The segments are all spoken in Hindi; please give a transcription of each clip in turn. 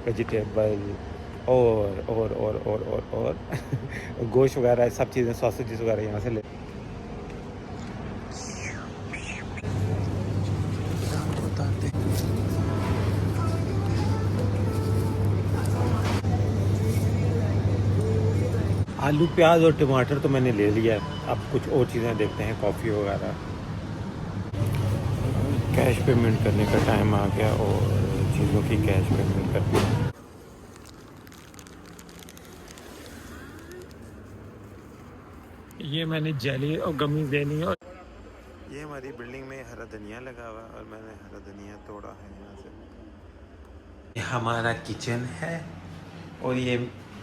वेजिटेबल और गोश्त वगैरह सब चीज़ें, सॉसेजेस वगैरह यहाँ से ले। आलू प्याज और टमाटर तो मैंने ले लिया है। अब कुछ और चीज़ें देखते हैं, कॉफ़ी वगैरह। कैश पेमेंट करने का टाइम आ गया और चीज़ों की कैश पेमेंट करनी है। ये मैंने जेली और गमी देनी है। और ये हमारी बिल्डिंग में हरा धनिया लगा हुआ और मैंने हरा धनिया तोड़ा है यहाँ से। ये हमारा किचन है और ये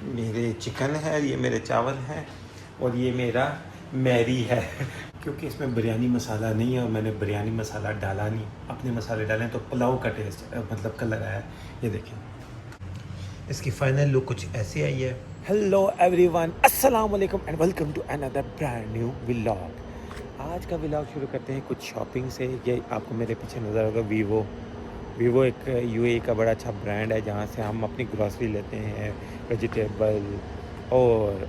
मेरे चिकन है, ये मेरे चावल हैं और ये मेरा मैरी है क्योंकि इसमें बिरयानी मसाला नहीं है और मैंने बिरयानी मसाला डाला नहीं। अपने मसाले डालें तो पुलाव का टेस्ट मतलब कलर आया। ये देखें, इसकी फाइनल लुक कुछ ऐसी आई है। हेलो एवरीवन, अस्सलाम वालेकुम and welcome to another brand new vlog. आज का व्लॉग शुरू करते हैं कुछ शॉपिंग से। ये आपको मेरे पीछे नज़र होगा वीवो एक यूएई का बड़ा अच्छा ब्रांड है जहाँ से हम अपनी ग्रॉसरी लेते हैं, वेजिटेबल और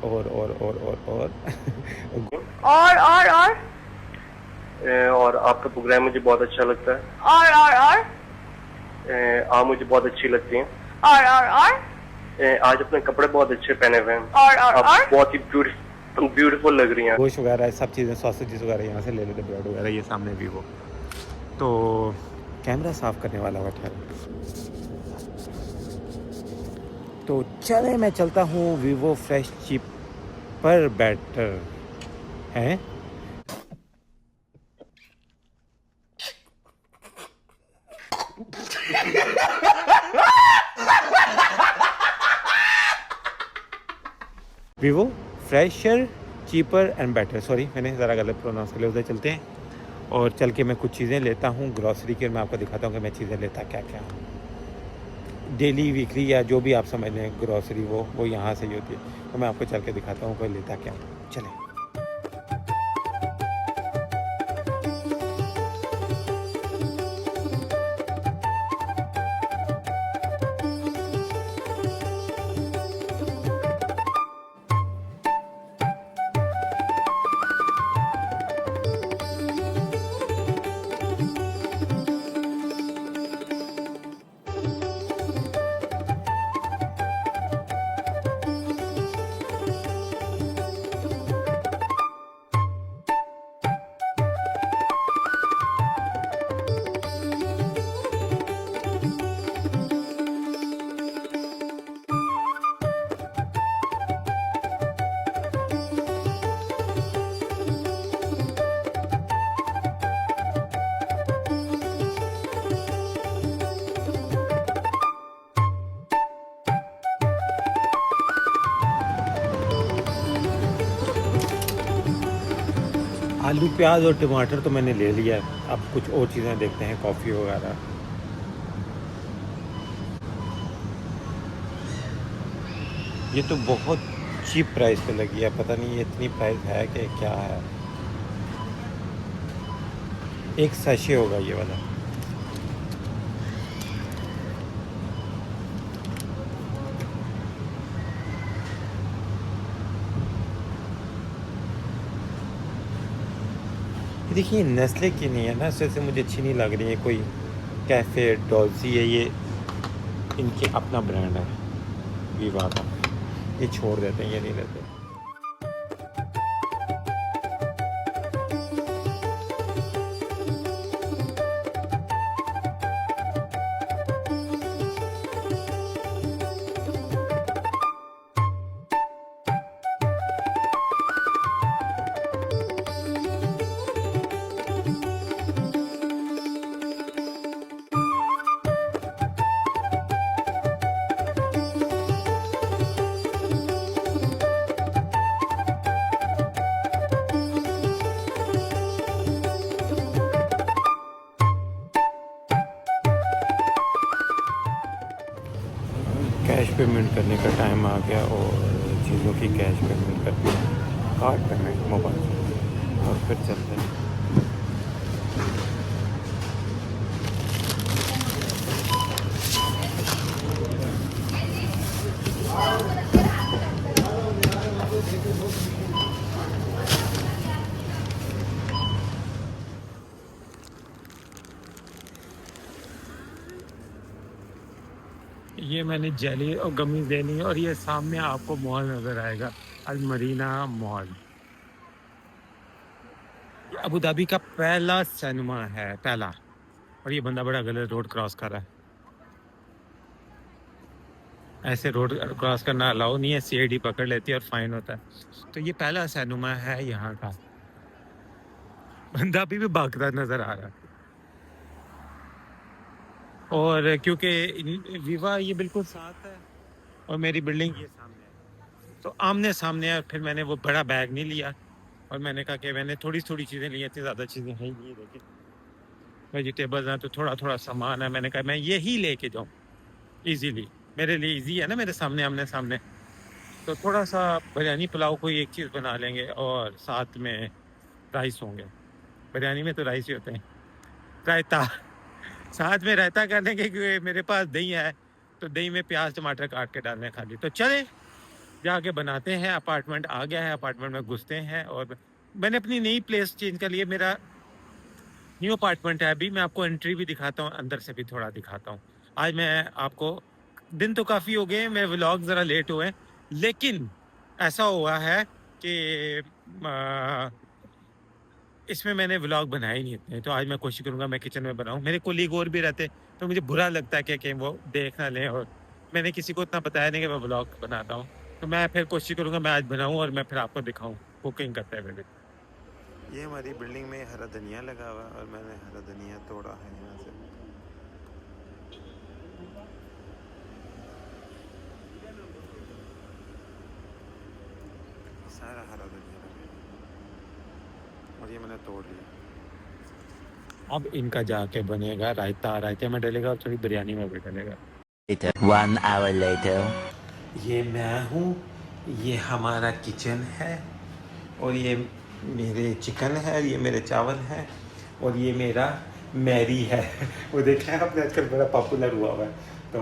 आपका प्रोग्राम मुझे बहुत अच्छा लगता है। आप मुझे बहुत अच्छी लगती हैं। आज अपने कपड़े बहुत अच्छे पहने हुए हैं। आप बहुत ही ब्यूटीफुल लग रही हैं। गोश्त वगैरह सब चीज़ें, सॉसेजेस वगैरह यहाँ से ले लेते, ब्रेड वगैरह। ये सामने वीवो, तो कैमरा साफ़ करने वाला बैठा है। तो चले मैं चलता हूँ वीवो फ्रेश चीपर बेटर है। Vivo fresher cheaper and better, sorry मैंने ज़रा गलत प्रोनाउंस कर लिया। उधर चलते हैं और चल के मैं कुछ चीज़ें लेता हूँ ग्रॉसरी की और मैं आपको दिखाता हूँ कि मैं चीज़ें लेता क्या क्या हूँ। डेली वीकली या जो भी आप समझ लें ग्रॉसरी, वो यहाँ से ही होती है। तो मैं आपको चल के दिखाता हूँ कोई लेता क्या हूँ। चलें। आलू प्याज और टमाटर तो मैंने ले लिया है। अब कुछ और चीज़ें देखते हैं, कॉफ़ी वगैरह। ये तो बहुत चीप प्राइस पे लगी है, पता नहीं ये इतनी प्राइस है कि क्या है। एक सैशे होगा ये वाला। देखिए नेस्ले की नहीं है ना, इससे मुझे अच्छी नहीं लग रही है। कोई कैफ़े डॉल्सी है, ये इनके अपना ब्रांड है वीवा का। ये छोड़ देते हैं, ये नहीं लेते। कैश पेमेंट करने का टाइम आ गया और चीज़ों की कैश पेमेंट करनी है, कार्ड पेमेंट मोबाइल से। और फिर चलते हैं। ये मैंने जेली और गमीज लेनी है और ये सामने आपको मॉल नज़र आएगा, अल मरीना मॉल। ये अबू धाबी का पहला सिनेमा है, पहला। और ये बंदा बड़ा गलत रोड क्रॉस कर रहा है। ऐसे रोड क्रॉस करना अलाउ नहीं है, सीआईडी पकड़ लेती है और फाइन होता है। तो ये पहला सिनेमा है यहाँ का। बंदा अभी भी भागता नजर आ रहा है। और क्योंकि विवा ये बिल्कुल साथ है और मेरी बिल्डिंग ये सामने है, तो आमने सामने है। फिर मैंने वो बड़ा बैग नहीं लिया और मैंने कहा कि मैंने थोड़ी थोड़ी चीज़ें ली, इतनी ज़्यादा चीज़ें हैं ही नहीं। देखिए वेजिटेबल्स हैं तो थोड़ा थोड़ा सामान है। मैंने कहा मैं यही लेके जाऊँ इजीली, मेरे लिए इजी है ना, मेरे सामने आमने सामने। तो थोड़ा सा बिरयानी पुलाव कोई एक चीज़ बना लेंगे और साथ में राइस होंगे। बिरयानी में तो राइस ही होते हैं। रायता साथ में रायता कर लेंगे क्योंकि मेरे पास दही है, तो दही में प्याज टमाटर काट के डालने खाली। तो चले जाके बनाते हैं। अपार्टमेंट आ गया है, अपार्टमेंट में घुसते हैं। और मैंने अपनी नई प्लेस चेंज कर ली है, मेरा न्यू अपार्टमेंट है। अभी मैं आपको एंट्री भी दिखाता हूँ, अंदर से भी थोड़ा दिखाता हूँ। आज मैं आपको, दिन तो काफ़ी हो गए, मैं व्लॉग ज़रा लेट हुए, लेकिन ऐसा हुआ है कि इसमें मैंने व्लॉग बनाए ही नहीं इतने। तो आज मैं कोशिश करूँगा मैं किचन में बनाऊँ। मेरे कोलीग और भी रहते तो मुझे बुरा लगता है कि कहीं वो देख ना लें, और मैंने किसी को इतना बताया नहीं कि मैं व्लॉग बनाता हूँ। तो मैं फिर कोशिश करूँगा मैं आज बनाऊँ और मैं फिर आपको दिखाऊँ कुकिंग करते हुए भी। ये हमारी बिल्डिंग में हरा धनिया लगा हुआ है और मैंने हरा धनिया तोड़ा है यहाँ से। सारा हरा धनिया लगा और ये मैंने तोड़ लिया। अब इनका जाके बनेगा रायता, रायते में डलेगा और थोड़ी बिरयानी में भी डलेगा। 1 hour later. ये मैं हूँ, ये हमारा किचन है और ये मेरे चिकन है, ये मेरे चावल हैं और ये मेरा मैरी है। वो देखा है आपने, आजकल बड़ा पॉपुलर हुआ है। तो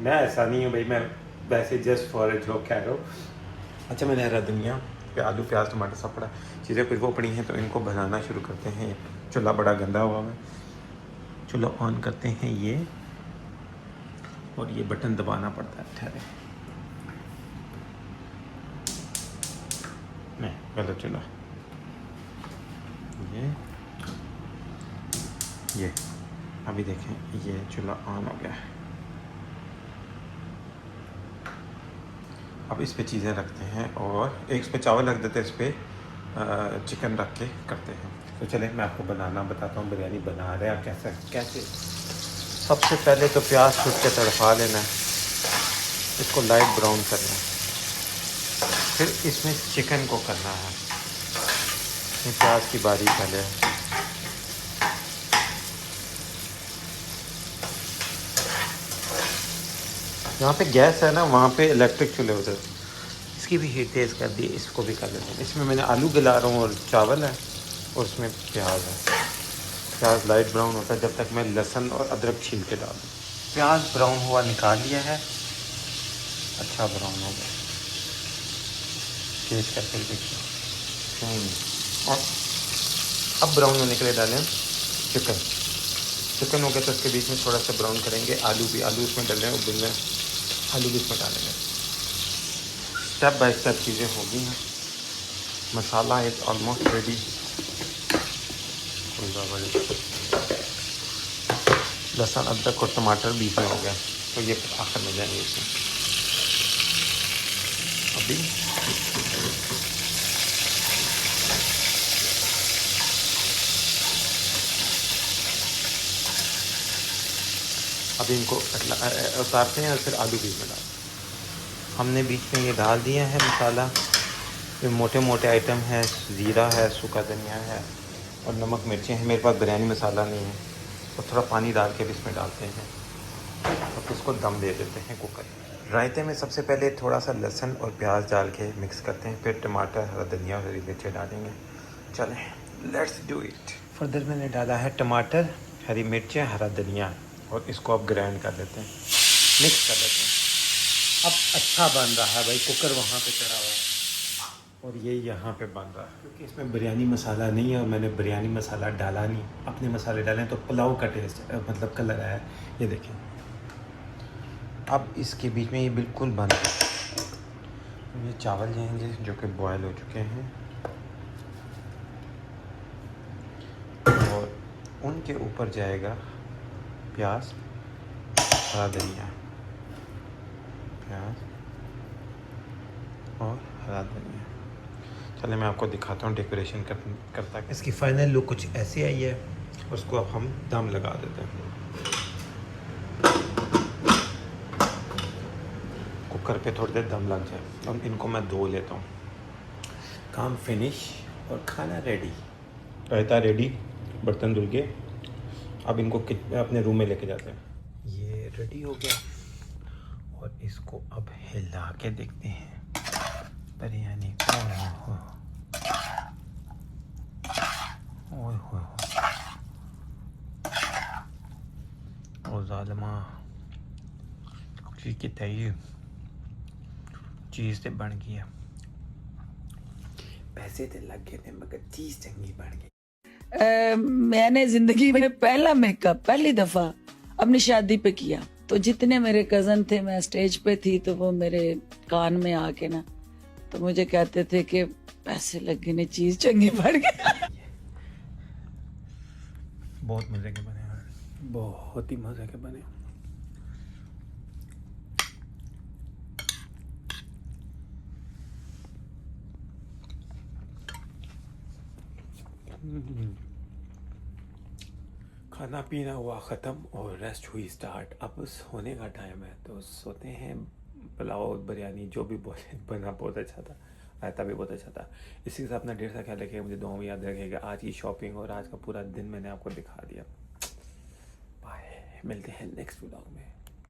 मैं ऐसा नहीं हूँ भाई, मैं वैसे जस्ट फॉर ए जोक कह रहा हूँ। अच्छा, मैंने हरा धनिया, आलू प्याज टमाटर सब पड़ा, चीज़ें फिर वो पड़ी हैं, तो इनको बनाना शुरू करते हैं। चूल्हा बड़ा गंदा हुआ है, चूल्हा ऑन करते हैं ये, और ये बटन दबाना पड़ता है। ठहरे, नहीं गलत चूल्हा। ये अभी देखें, ये चूल्हा ऑन हो गया है। अब इस पे चीज़ें रखते हैं और एक इस पे चावल रख देते हैं, इस पर चिकन रख के करते हैं। तो चलें मैं आपको बनाना बताता हूँ, बिरयानी बना रहे हैं कैसे। सबसे पहले तो प्याज छूट के तड़पा लेना है, इसको लाइट ब्राउन करना है। फिर इसमें चिकन को करना है, प्याज की बारी पहले। जहाँ पे गैस है ना वहाँ पे इलेक्ट्रिक चूल्हे होते हैं। इसकी भी हीट तेज़ कर दी, इसको भी कर लेते हैं। इसमें मैंने आलू गला रहा हूँ और चावल है और इसमें प्याज है। प्याज लाइट ब्राउन होता है जब तक मैं लहसुन और अदरक छील के डाल दूँ। प्याज ब्राउन हुआ निकाल लिया है, अच्छा ब्राउन हो गया, तेज करके देखिए। और अब ब्राउन होने के लिए डालें चिकन हो गया, तो इसके बीच में थोड़ा सा ब्राउन करेंगे। आलू इसमें डालें, उबलने आलू भी इसमें डालेंगे। स्टेप बाय स्टेप चीज़ें होगी हैं। मसाला इज़ ऑलमोस्ट रेडी। लहसुन अदरक और टमाटर बीच में हो गया, तो ये आखिर में जाएंगे इसमें। अभी इनको उतारते हैं और फिर आलू बीच में डालते हैं। हमने बीच में ये डाल दिया है मसाला। ये मोटे मोटे आइटम है, ज़ीरा है, सूखा धनिया है और नमक मिर्चें हैं। मेरे पास बिरयानी मसाला नहीं है, तो थोड़ा पानी डाल के भी इसमें डालते हैं और इसको दम दे देते हैं कुकर में। रायते में सबसे पहले थोड़ा सा लहसुन और प्याज डाल के मिक्स करते हैं, फिर टमाटर, हरा धनिया और हरी मिर्चें डालेंगे। चलें लेट्स डू इट। फर्दर मैंने डाला है टमाटर, हरी मिर्चें, हरा धनिया, और इसको अब ग्राइंड कर लेते हैं, मिक्स कर लेते हैं। अब अच्छा बन रहा है भाई, कुकर वहाँ पे चढ़ा हुआ है और ये यहाँ पे बन रहा है। क्योंकि इसमें बिरयानी मसाला नहीं है और मैंने बिरयानी मसाला डाला नहीं, अपने मसाले डालें तो पुलाव का टेस्ट मतलब कलर आया। ये देखें, अब इसके बीच में ये बिल्कुल बंद है। ये चावल जाएंगे जो कि बॉयल हो चुके हैं और उनके ऊपर जाएगा प्याज, हरा धनिया, प्याज और हरा धनिया। चलिए मैं आपको दिखाता हूँ डेकोरेशन करता। इसकी फाइनल लुक कुछ ऐसी आई है। उसको अब हम दम लगा देते हैं। कुकर पे थोड़ी देर दम लग जाए। अब इनको मैं धो लेता हूँ। काम फिनिश और खाना रेडी। रायता रेडी, बर्तन धुल के। अब इनको अपने रूम में लेके जाते हैं। ये रेडी हो गया और इसको अब हिला के देखते हैं बिरयानी। ओए होए ओ ज़ालिमा, की तई चीज़ तो बन गई है। पैसे तो लग गए थे मगर चीज़ चंगी बन गई। मैंने जिंदगी में पहला मेकअप पहली दफा अपनी शादी पे किया। तो जितने मेरे कजन थे, मैं स्टेज पे थी तो वो मेरे कान में आके ना तो मुझे कहते थे कि पैसे लगे ने चीज चंगी पड़ गई। बहुत मजे के बने हैं, बहुत ही मजे के बने। खाना पीना हुआ ख़त्म और रेस्ट हुई स्टार्ट। अब सोने का टाइम है तो सोते हैं। पुलाव बिरयानी जो भी बोले बना बहुत अच्छा था, रायता भी बहुत अच्छा था। इसी के साथ अपना ढेर सा ख्याल रखिएगा। मुझे दुआ में याद रखिएगा। आज की शॉपिंग और आज का पूरा दिन मैंने आपको दिखा दिया। बाय, मिलते हैं नेक्स्ट व्लॉग में।